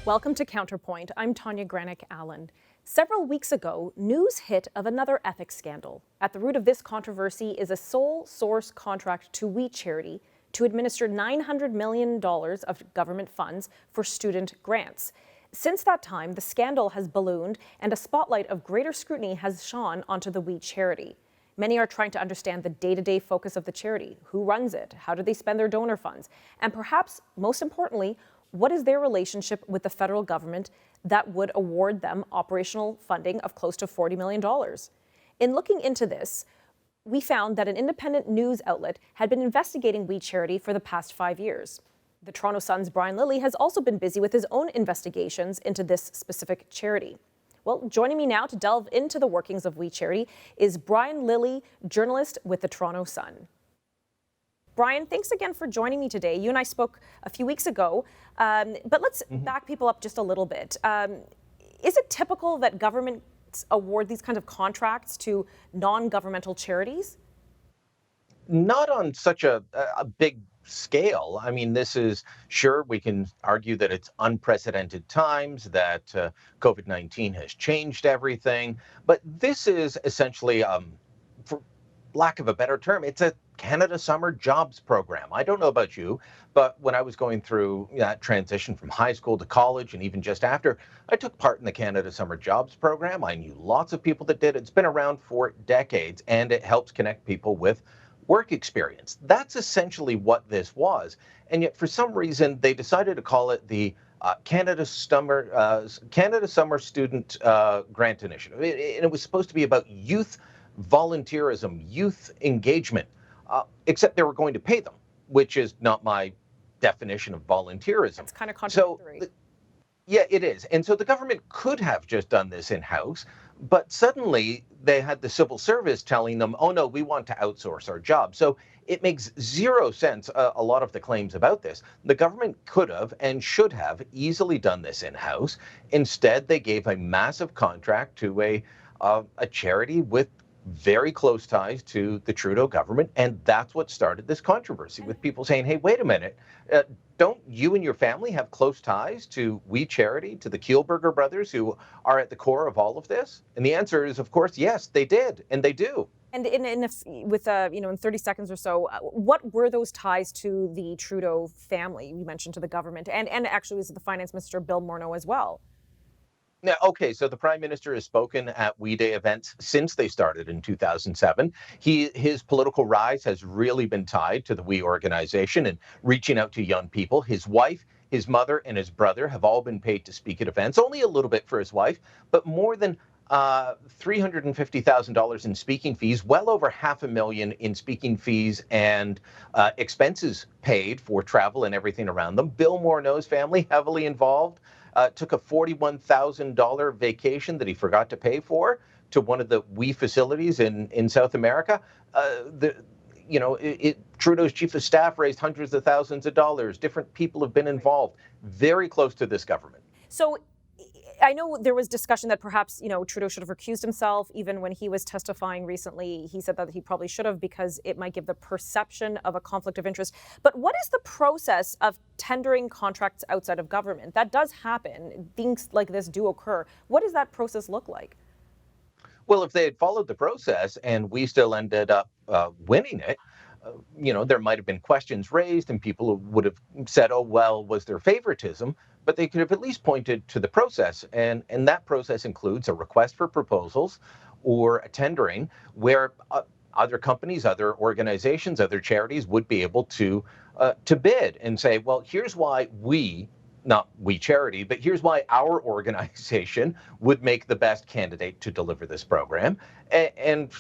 Welcome to Counterpoint. I'm Tanya Allen. Several weeks ago, news hit of another ethics scandal. At the root of this controversy is a sole source contract to We Charity to administer $900 million of government funds for student grants. Since that time, the scandal has ballooned and a spotlight of greater scrutiny has shone onto the We Charity. Many are trying to understand the day-to-day focus of the charity. Who runs it? How do they spend their donor funds? And perhaps, most importantly, what is their relationship with the federal government that would award them operational funding of close to $40 million? In looking into this, we found that an independent news outlet had been investigating We Charity for the past 5 years. The Toronto Sun's Lilley has also been busy with his own investigations into this specific charity. Well, joining me now to delve into the workings of We Charity is Lilley, journalist with the Toronto Sun. Brian, thanks again for joining me today. You and I spoke a few weeks ago, but let's back people up just a little bit. Is it typical that governments award these kinds of contracts to non-governmental charities? Not on such a big scale. I mean, this is, sure, we can argue that it's unprecedented times, that COVID-19 has changed everything, but this is essentially, for lack of a better term, it's a Canada Summer Jobs Program. I don't know about you, but when I was going through that transition from high school to college and even just after, I took part in the Canada Summer Jobs Program. I knew lots of people that did. It's been around for decades, and it helps connect people with work experience. That's essentially what this was. And yet, for some reason, they decided to call it the Canada Summer Student Grant Initiative. And it was supposed to be about youth volunteerism, youth engagement, except they were going to pay them, which is not my definition of volunteerism. It's kind of contradictory. Yeah, it is. And so the government could have just done this in-house, but suddenly they had the civil service telling them, oh no, we want to outsource our job. So it makes zero sense, a lot of the claims about this. The government could have and should have easily done this in-house. Instead, they gave a massive contract to a charity with very close ties to the Trudeau government, and that's what started this controversy, with people saying, hey, wait a minute, don't you and your family have close ties to We Charity, to the Kielburger brothers, who are at the core of all of this? And the answer is, of course, yes, they did, and they do. And in 30 seconds or so, what were those ties to the Trudeau family? You mentioned to the government, and actually was the Finance Minister Bill Morneau as well. Now, okay, so the Prime Minister has spoken at We Day events since they started in 2007. His political rise has really been tied to the We organization and reaching out to young people. His wife, his mother, and his brother have all been paid to speak at events, only a little bit for his wife, but more than $350,000 in speaking fees, well over $500,000 in speaking fees and expenses paid for travel and everything around them. Bill Morneau's family heavily involved. Took a $41,000 vacation that he forgot to pay for to one of the We facilities in South America. Trudeau's chief of staff raised hundreds of thousands of dollars. Different people have been involved, very close to this government. So I know there was discussion that perhaps, Trudeau should have recused himself. Even when he was testifying recently, he said that he probably should have, because it might give the perception of a conflict of interest. But what is the process of tendering contracts outside of government? That does happen. Things like this do occur. What does that process look like? Well, if they had followed the process and we still ended up winning it, there might have been questions raised and people would have said, oh, well, was there favoritism? But they could have at least pointed to the process. And that process includes a request for proposals or a tendering where other companies, other organizations, other charities would be able to bid and say, well, here's why not We Charity, but here's why our organization would make the best candidate to deliver this program. And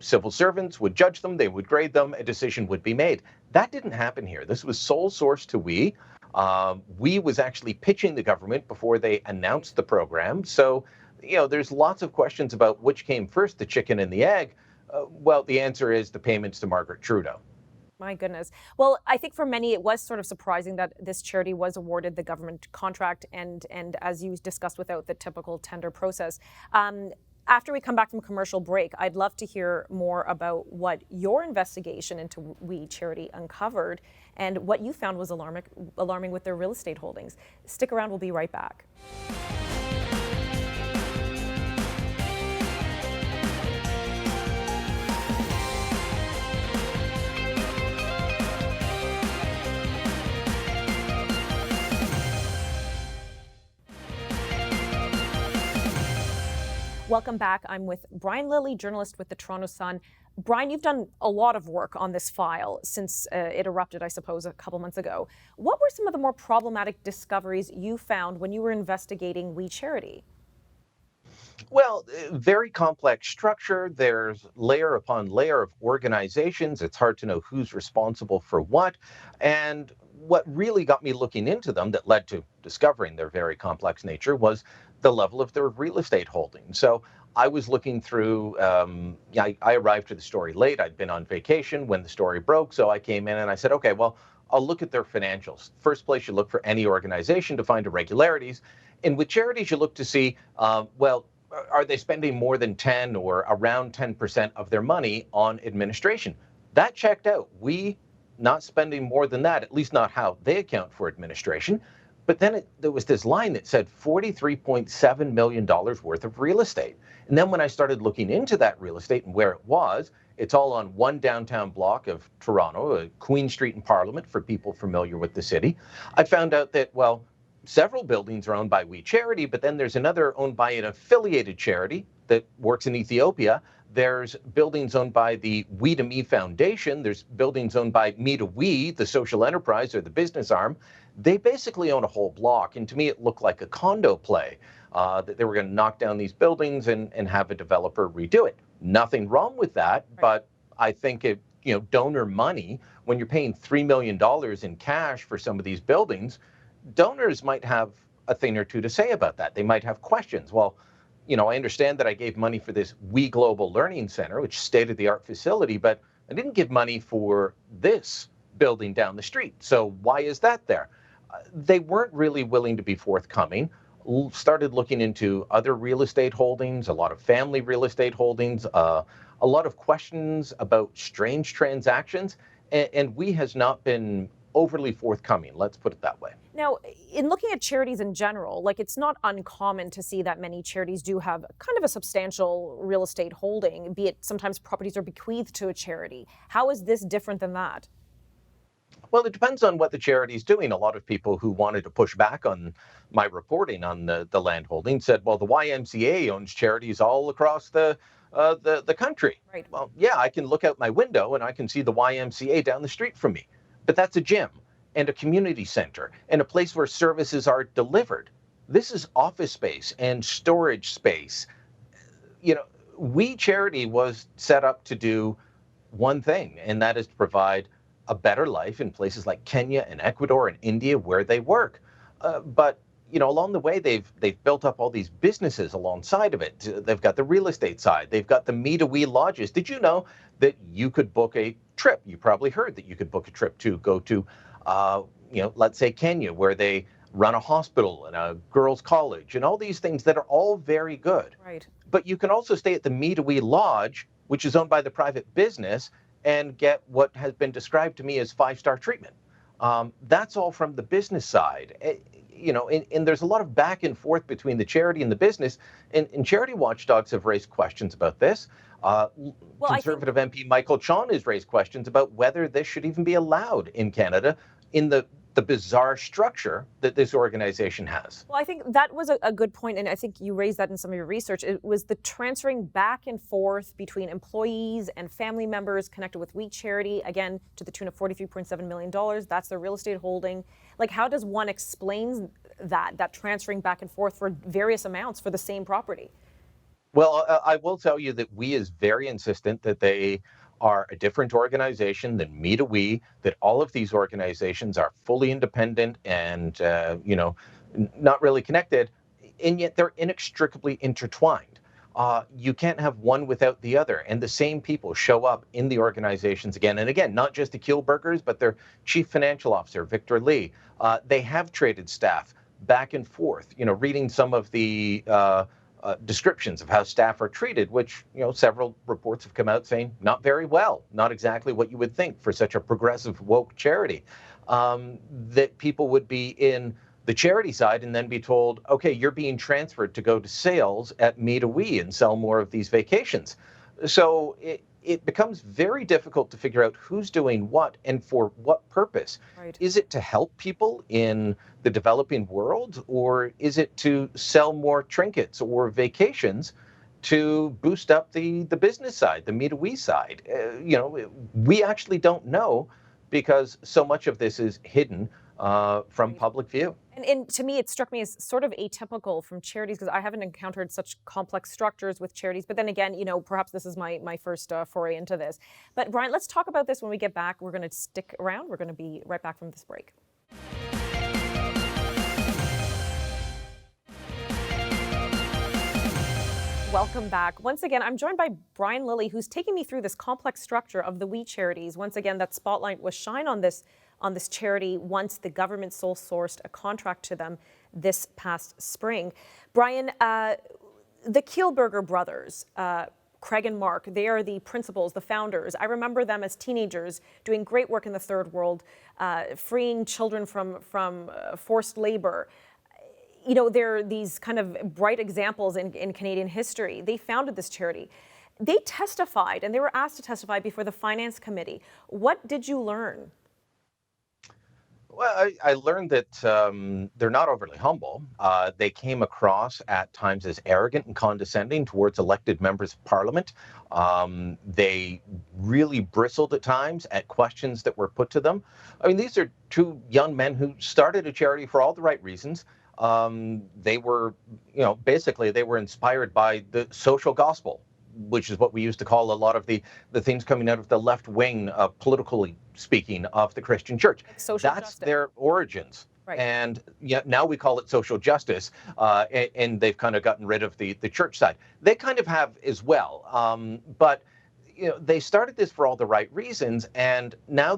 civil servants would judge them, they would grade them, a decision would be made. That didn't happen here. This was sole source to We. We was actually pitching the government before they announced the program. So, there's lots of questions about which came first, the chicken and the egg. Well, the answer is the payments to Margaret Trudeau. My goodness. Well, I think for many, it was sort of surprising that this charity was awarded the government contract and as you discussed, without the typical tender process. After we come back from commercial break, I'd love to hear more about what your investigation into We Charity uncovered And what you found was alarming with their real estate holdings. Stick around, we'll be right back. Welcome back. I'm with Brian Lilley, journalist with the Toronto Sun. Brian, you've done a lot of work on this file since it erupted, I suppose, a couple months ago. What were some of the more problematic discoveries you found when you were investigating We Charity? Well, very complex structure. There's layer upon layer of organizations. It's hard to know who's responsible for what. And what really got me looking into them that led to discovering their very complex nature was the level of their real estate holdings. So I was looking through, I arrived to the story late. I'd been on vacation when the story broke. So I came in and I said, okay, well, I'll look at their financials. First place you look for any organization to find irregularities. And with charities, you look to see, are they spending more than 10 or around 10% of their money on administration? That checked out. We not spending more than that, at least not how they account for administration. But then there was this line that said $43.7 million worth of real estate. And then when I started looking into that real estate and where it was, it's all on one downtown block of Toronto, Queen Street and Parliament, for people familiar with the city. I found out that, well, several buildings are owned by We Charity, but then there's another owned by an affiliated charity that works in Ethiopia. There's buildings owned by the We to Me Foundation. There's buildings owned by Me to We, the social enterprise or the business arm. They basically own a whole block. And to me, it looked like a condo play, that they were going to knock down these buildings and have a developer redo it. Nothing wrong with that, right. But I think donor money, when you're paying $3 million in cash for some of these buildings, donors might have a thing or two to say about that. They might have questions. Well, I understand that I gave money for this We Global Learning Center, which is state-of-the-art facility, but I didn't give money for this building down the street. So why is that there? They weren't really willing to be forthcoming. Started looking into other real estate holdings, a lot of family real estate holdings, a lot of questions about strange transactions, and We has not been overly forthcoming, let's put it that way. Now, in looking at charities in general, it's not uncommon to see that many charities do have kind of a substantial real estate holding, be it sometimes properties are bequeathed to a charity. How is this different than that? Well, it depends on what the charity is doing. A lot of people who wanted to push back on my reporting on the land holding said, well, the YMCA owns charities all across the country. Right. Well, yeah, I can look out my window and I can see the YMCA down the street from me. But that's a gym and a community center and a place where services are delivered. This is office space and storage space. We Charity was set up to do one thing, and that is to provide a better life in places like Kenya and Ecuador and India where they work. But along the way, they've built up all these businesses alongside of it. They've got the real estate side. They've got the Me to We lodges. Did you know that you could book a trip? You probably heard that you could book a trip to go to, let's say Kenya, where they run a hospital and a girls' college and all these things that are all very good. Right. But you can also stay at the Me to We lodge, which is owned by the private business, and get what has been described to me as 5-star treatment. That's all from the business side. And there's a lot of back and forth between the charity and the business. And charity watchdogs have raised questions about this. Conservative MP Michael Chon has raised questions about whether this should even be allowed in Canada in the bizarre structure that this organization has. Well, I think that was a good point, and I think you raised that in some of your research. It was the transferring back and forth between employees and family members connected with We Charity, again, to the tune of $43.7 million. That's their real estate holding. How does one explain that transferring back and forth for various amounts for the same property? Well, I will tell you that We is very insistent that they are a different organization than Me to We, that all of these organizations are fully independent and, not really connected, and yet they're inextricably intertwined. You can't have one without the other, and the same people show up in the organizations again and again, not just the Kielburgers, but their chief financial officer, Victor Lee. They have traded staff back and forth, reading some of the descriptions of how staff are treated, which, several reports have come out saying not very well, not exactly what you would think for such a progressive, woke charity. That people would be in the charity side and then be told, okay, you're being transferred to go to sales at Me to We and sell more of these vacations. So it becomes very difficult to figure out who's doing what and for what purpose. Right. Is it to help people in the developing world, or is it to sell more trinkets or vacations to boost up the business side, the Me to We side? We actually don't know because so much of this is hidden from public view. And to me, it struck me as sort of atypical from charities because I haven't encountered such complex structures with charities. But then again, perhaps this is my first foray into this. But Brian, let's talk about this when we get back. We're going to stick around. We're going to be right back from this break. Welcome back. Once again, I'm joined by Brian Lilley, who's taking me through this complex structure of the We charities. Once again, that spotlight was shined on this charity once the government sole sourced a contract to them this past spring. Brian, the Kielburger brothers, Craig and Mark, they are the principals, the founders. I remember them as teenagers doing great work in the third world, freeing children from forced labor. They're these kind of bright examples in Canadian history. They founded this charity. They testified, and they were asked to testify before the Finance Committee. What did you learn? Well, I learned that they're not overly humble. They came across at times as arrogant and condescending towards elected members of parliament. They really bristled at times at questions that were put to them. I mean, these are two young men who started a charity for all the right reasons. They were, basically they were inspired by the social gospel, which is what we used to call a lot of the things coming out of the left wing, politically speaking, of the Christian church. Social That's justice. their origins. Right. And now we call it social justice, and they've kind of gotten rid of the church side. They kind of have as well. But they started this for all the right reasons, and now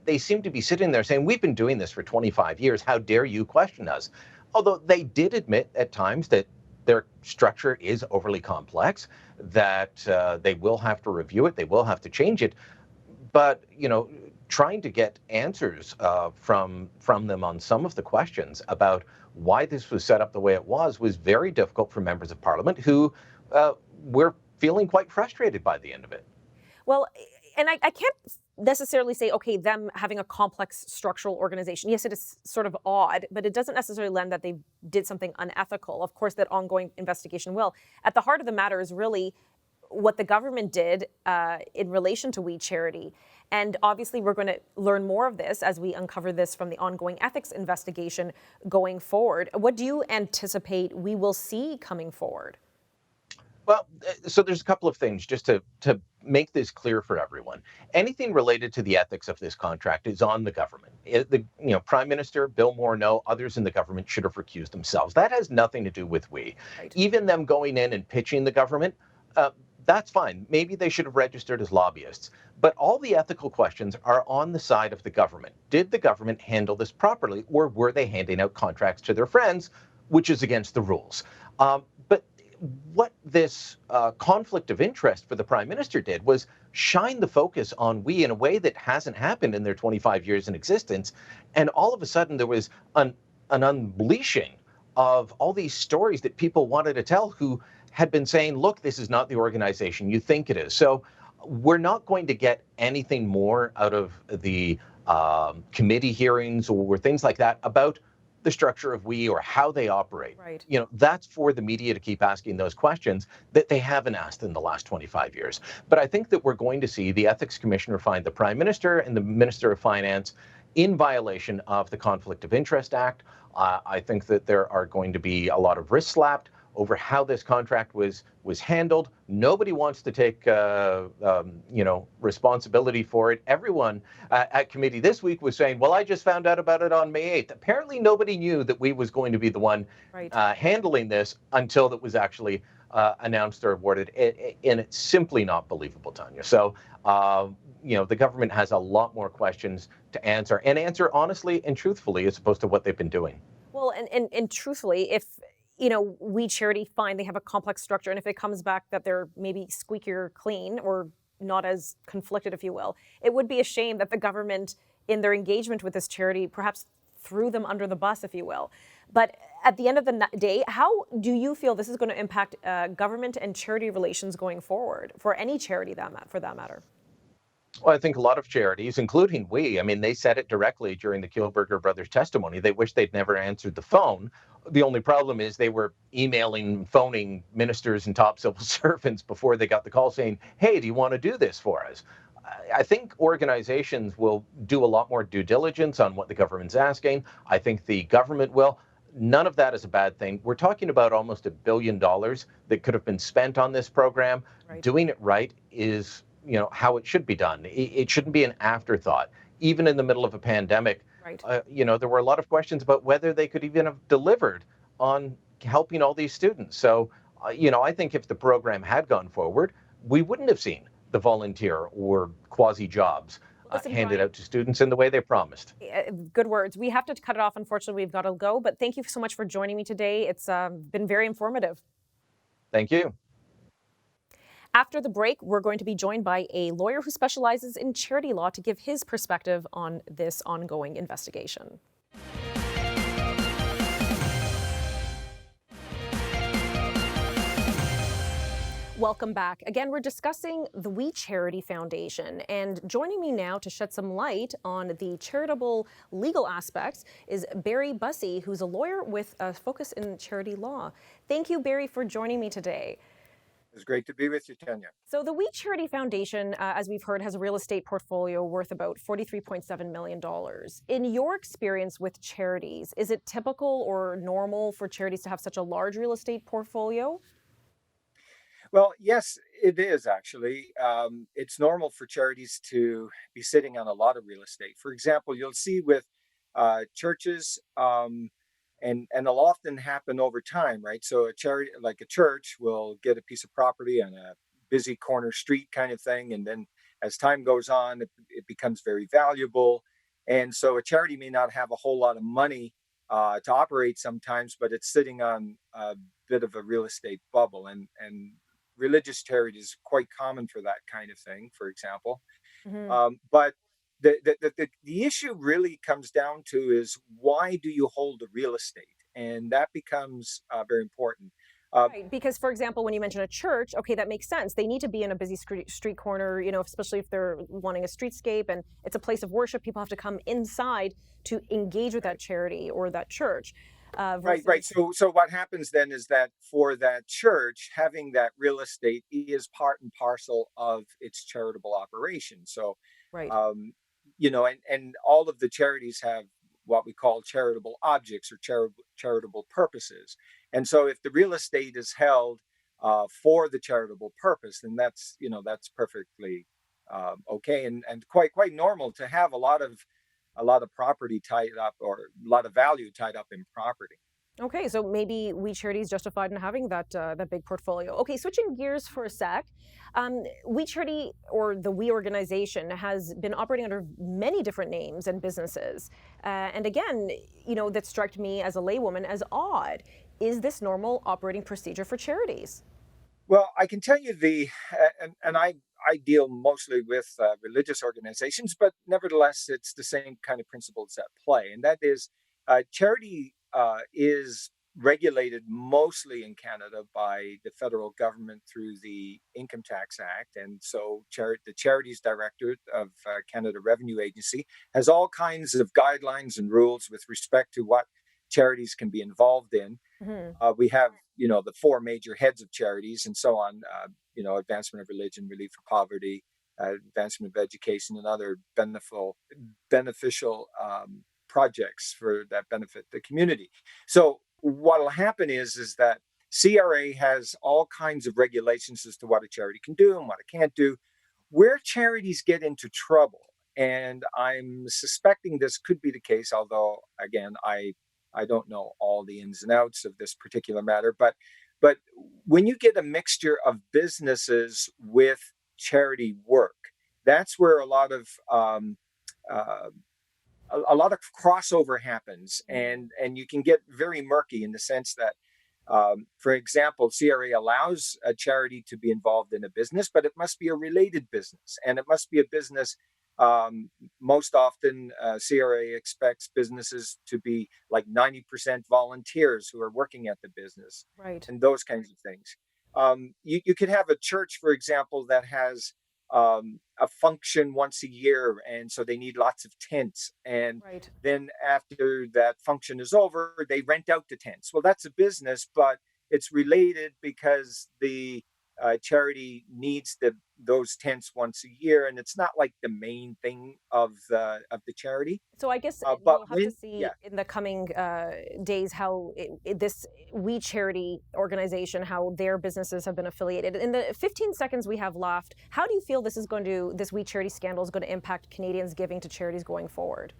they seem to be sitting there saying, we've been doing this for 25 years. How dare you question us? Although they did admit at times that their structure is overly complex, that they will have to review it, they will have to change it. But, trying to get answers from them on some of the questions about why this was set up the way it was very difficult for members of parliament who were feeling quite frustrated by the end of it. Well, and I can't necessarily say, okay, them having a complex structural organization. Yes, it is sort of odd, but it doesn't necessarily lend that they did something unethical. Of course, that ongoing investigation will. At the heart of the matter is really what the government did in relation to We Charity. And obviously, we're going to learn more of this as we uncover this from the ongoing ethics investigation going forward. What do you anticipate we will see coming forward? Well, so there's a couple of things just to make this clear for everyone. Anything related to the ethics of this contract is on the government. The Prime Minister, Bill Morneau, others in the government should have recused themselves. That has nothing to do with We. Right. Even them going in and pitching the government, that's fine. Maybe they should have registered as lobbyists. But all the ethical questions are on the side of the government. Did the government handle this properly, or were they handing out contracts to their friends, which is against the rules? But what this conflict of interest for the Prime Minister did was shine the focus on We in a way that hasn't happened in their 25 years in existence. And all of a sudden there was an unleashing of all these stories that people wanted to tell who had been saying, look, this is not the organization you think it is. So we're not going to get anything more out of the committee hearings or things like that about the structure of We or how they operate. Right. That's for the media to keep asking those questions that they haven't asked in the last 25 years. But I think that we're going to see the ethics commissioner find the Prime Minister and the Minister of Finance in violation of the Conflict of Interest Act. I think that there are going to be a lot of wrists slapped over how this contract was handled. Nobody wants to take responsibility for it. Everyone at committee this week was saying, well, I just found out about it on May 8th. Apparently nobody knew that We was going to be the one Right. Handling this until it was actually announced or awarded. And it's simply not believable, Tanya. So, the government has a lot more questions to answer, and answer honestly and truthfully as opposed to what they've been doing. Well, and truthfully, if We Charity find they have a complex structure, and if it comes back that they're maybe squeakier clean or not as conflicted, if you will, it would be a shame that the government, in their engagement with this charity, perhaps threw them under the bus, if you will. But at the end of the day, how do you feel this is going to impact government and charity relations going forward for any charity for that matter? Well, I think a lot of charities, including they said it directly during the Kielburger brothers' testimony. They wish they'd never answered the phone. The only problem is they were emailing, phoning ministers and top civil servants before they got the call saying, hey, do you want to do this for us? I think organizations will do a lot more due diligence on what the government's asking. I think the government will. None of that is a bad thing. We're talking about almost $1 billion that could have been spent on this program. Right. Doing it right is how it should be done. It shouldn't be an afterthought. Even in the middle of a pandemic, Right. There were a lot of questions about whether they could even have delivered on helping all these students. So, I think if the program had gone forward, we wouldn't have seen the volunteer or quasi jobs handed Brian, out to students in the way they promised. Good words. We have to cut it off. Unfortunately, we've got to go. But thank you so much for joining me today. It's been very informative. Thank you. After the break, we're going to be joined by a lawyer who specializes in charity law to give his perspective on this ongoing investigation. Welcome back. Again, we're discussing the We Charity Foundation, and joining me now to shed some light on the charitable legal aspects is Barry Bussey, who's a lawyer with a focus in charity law. Thank you, Barry, for joining me today. It's great to be with you, Tanya. So the We Charity Foundation, as we've heard, has a real estate portfolio worth about $43.7 million. In your experience with charities, is it typical or normal for charities to have such a large real estate portfolio? Well, yes, it is actually. It's normal for charities to be sitting on a lot of real estate. For example, you'll see with churches, and it'll often happen over time, right? So a charity, like a church, will get a piece of property on a busy corner street kind of thing, and then as time goes on, it becomes very valuable. And so a charity may not have a whole lot of money to operate sometimes, but it's sitting on a bit of a real estate bubble, and religious charity is quite common for that kind of thing, for example. But the issue really comes down to is, why do you hold the real estate? And that becomes very important. Right, because for example, when you mention a church, okay, that makes sense. They need to be in a busy street corner, especially if they're wanting a streetscape and it's a place of worship. People have to come inside to engage with that charity or that church. Right. So what happens then is that for that church, having that real estate is part and parcel of its charitable operation. So, Right. And all of the charities have what we call charitable objects or charitable purposes. And so if the real estate is held for the charitable purpose, then that's perfectly okay, and quite normal to have a lot of property tied up, or a lot of value tied up in property. Okay, so maybe We Charity is justified in having that big portfolio. Okay, switching gears for a sec, We Charity, or the We organization, has been operating under many different names and businesses. And again, that struck me as a laywoman as odd. Is this normal operating procedure for charities? Well, I can tell you and I deal mostly with religious organizations, but nevertheless, it's the same kind of principles at play. And that is, charity is regulated mostly in Canada by the federal government through the Income Tax Act. And so the Charities Directorate of Canada Revenue Agency has all kinds of guidelines and rules with respect to what charities can be involved in. We have, the four major heads of charities and so on, advancement of religion, relief of poverty, advancement of education, and other beneficial projects that benefit the community. So what will happen is that CRA has all kinds of regulations as to what a charity can do and what it can't do. Where charities get into trouble, and I'm suspecting this could be the case, although again, I don't know all the ins and outs of this particular matter, but when you get a mixture of businesses with charity work, that's where a lot of crossover happens, and you can get very murky in the sense that For example, CRA allows a charity to be involved in a business, but it must be a related business, and it must be a business. Most often, CRA expects businesses to be like 90% volunteers who are working at the business, Right. and those kinds of things. You could have a church, for example, that has a function once a year, and so they need lots of tents. And Right. then after that function is over, they rent out the tents. Well, that's a business, but it's related because the charity needs those tents once a year, and it's not like the main thing of the charity. So I guess But we'll have to when see yeah, in the coming days how this We Charity organization, how their businesses have been affiliated. In the 15 seconds we have left, how do you feel this We Charity scandal is going to impact Canadians giving to charities going forward?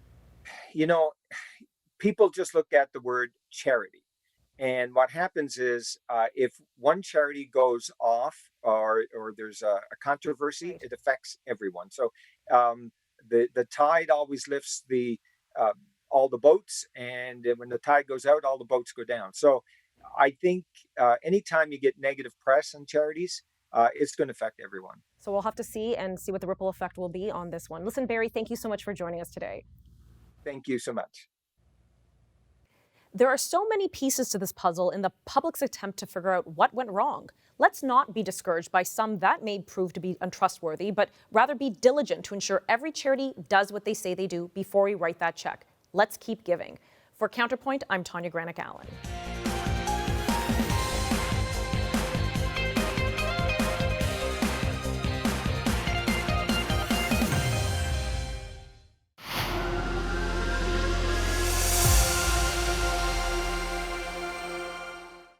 you know, people just look at the word charity. And what happens is, if one charity goes off, or there's a controversy, Right. it affects everyone. So the tide always lifts the uh, all the boats, and when the tide goes out, all the boats go down. So I think anytime you get negative press on charities, it's going to affect everyone. So we'll have to see what the ripple effect will be on this one. Listen, Barry, thank you so much for joining us today. Thank you so much. There are so many pieces to this puzzle in the public's attempt to figure out what went wrong. Let's not be discouraged by some that may prove to be untrustworthy, but rather be diligent to ensure every charity does what they say they do before we write that check. Let's keep giving. For Counterpoint, I'm Tanya Granick Allen.